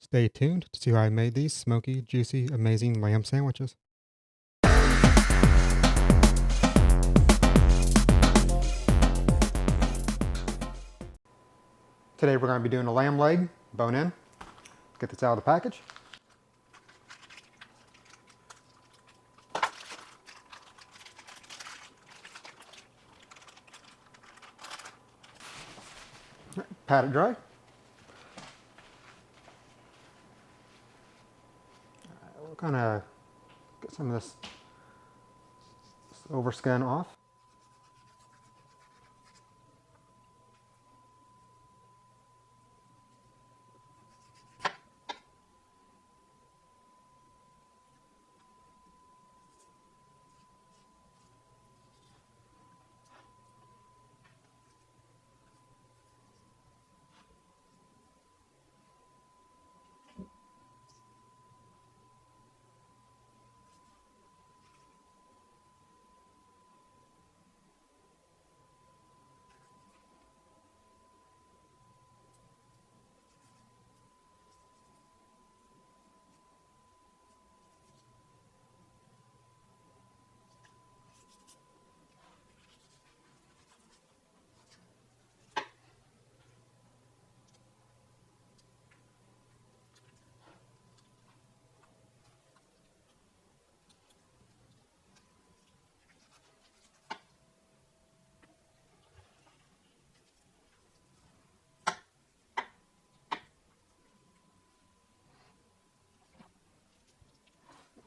Stay tuned to see how I made these smoky, juicy, amazing lamb sandwiches. Today we're going to be doing a lamb leg, bone in. Let's get this out of the package. Pat it dry. We're going to get some of this over skin off.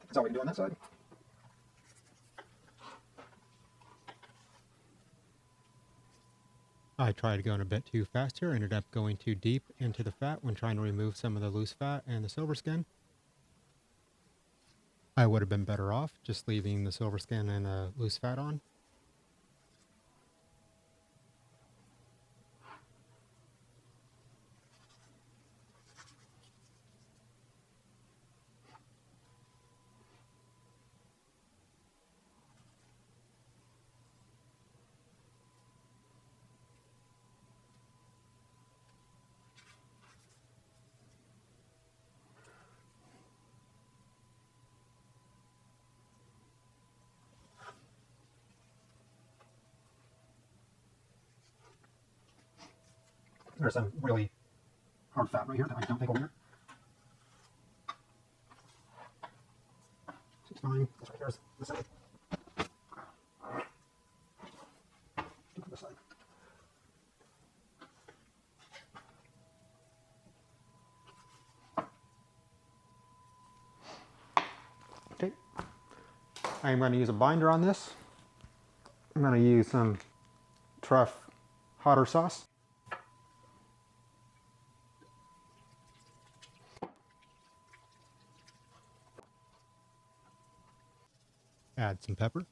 That's all we can do on that side. I tried going a bit too fast here, ended up going too deep into the fat when trying to remove some of the loose fat and the silver skin. I would have been better off just leaving the silver skin and loose fat on. There's some really hard fat right here that I don't think will work. It's fine. This right here is the side. This side. Okay. I'm going to use a binder on this. I'm going to use some truff hotter sauce. Add some pepper.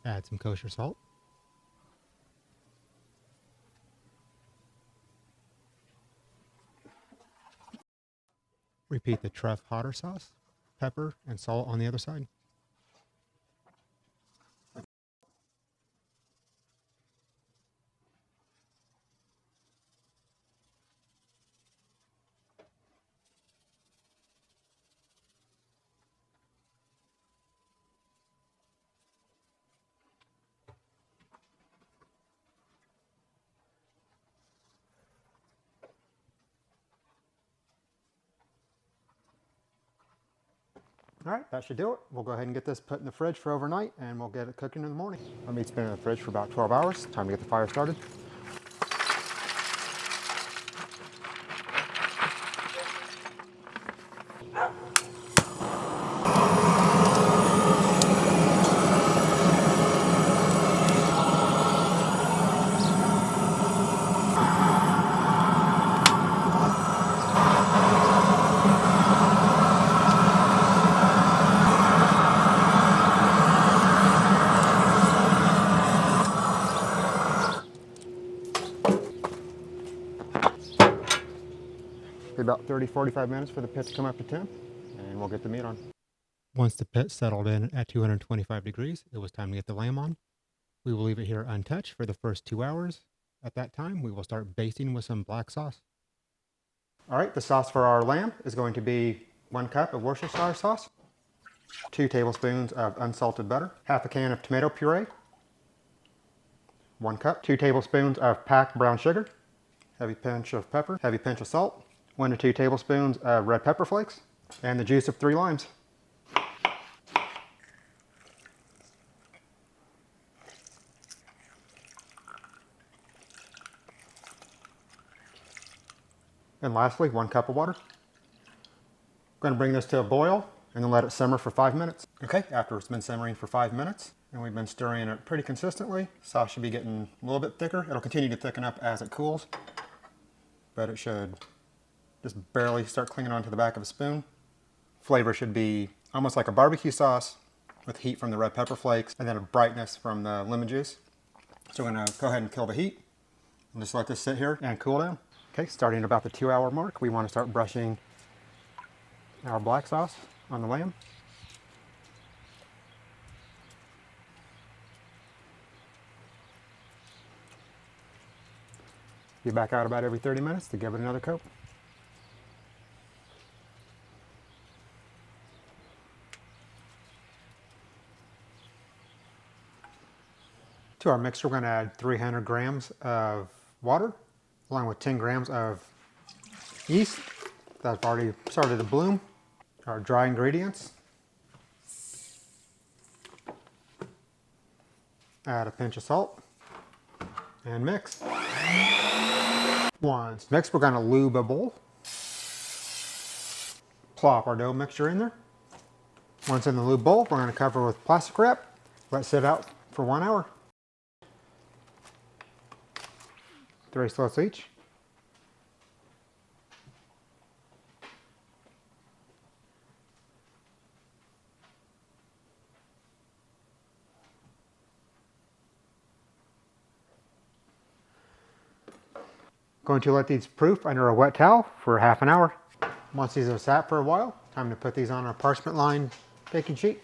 Add some kosher salt. Repeat the truff hotter sauce, pepper, and salt on the other side. All right, that should do it. We'll go ahead and get this put in the fridge for overnight and we'll get it cooking in the morning. Our meat's been in the fridge for about 12 hours. Time to get the fire started. About 30-45 minutes for the pit to come up to temp, and we'll get the meat on. Once the pit settled in at 225 degrees, it was time to get the lamb on. We will leave it here untouched for the first 2 hours, At that time, we will start basting with some black sauce. All right, the sauce for our lamb is going to be 1 cup of Worcestershire sauce, 2 tablespoons of unsalted butter, half a can of tomato puree, 1 cup, 2 tablespoons of packed brown sugar, heavy pinch of pepper, heavy pinch of salt, 1 to 2 tablespoons of red pepper flakes, and the juice of 3 limes. And lastly, 1 cup of water. I'm going to bring this to a boil and then let it simmer for 5 minutes. Okay, after it's been simmering for 5 minutes and we've been stirring it pretty consistently, sauce should be getting a little bit thicker. It'll continue to thicken up as it cools, but it should just barely start clinging onto the back of a spoon. Flavor should be almost like a barbecue sauce with heat from the red pepper flakes and then a brightness from the lemon juice. So we're going to go ahead and kill the heat and just let this sit here and cool down. Okay, starting at about the 2-hour mark, we want to start brushing our black sauce on the lamb. Be back out about every 30 minutes to give it another coat. To our mixture, we're going to add 300 grams of water, along with 10 grams of yeast that's already started to bloom. Our dry ingredients. Add a pinch of salt and mix. Once mixed, we're going to lube a bowl. Plop our dough mixture in there. Once in the lube bowl, we're going to cover with plastic wrap. Let it sit out for 1 hour. 3 slots each. Going to let these proof under a wet towel for half an hour. Once these have sat for a while, time to put these on our parchment lined baking sheet.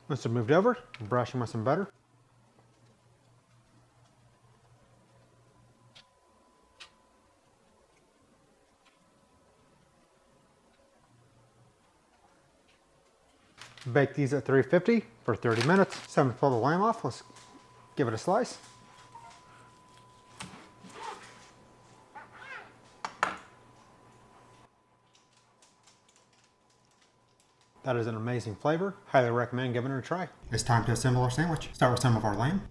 Once they're moved over, brush them with some butter. Bake these at 350 for 30 minutes. It's time to pull the lamb off. Let's give it a slice. That is an amazing flavor. Highly recommend giving it a try. It's time to assemble our sandwich. Start with some of our lamb.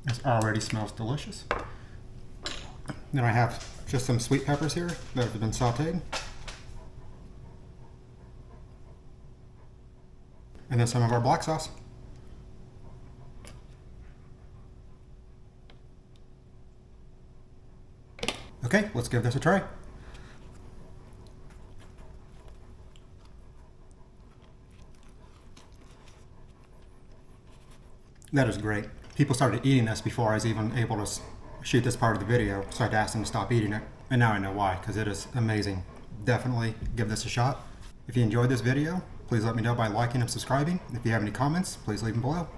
This already smells delicious. Then I have just some sweet peppers here that have been sauteed. And then some of our black sauce. Okay, let's give this a try. That is great. People started eating this before I was even able to shoot this part of the video, so I had to ask them to stop eating it. And now I know why, because it is amazing. Definitely give this a shot. If you enjoyed this video, please let me know by liking and subscribing. If you have any comments, please leave them below.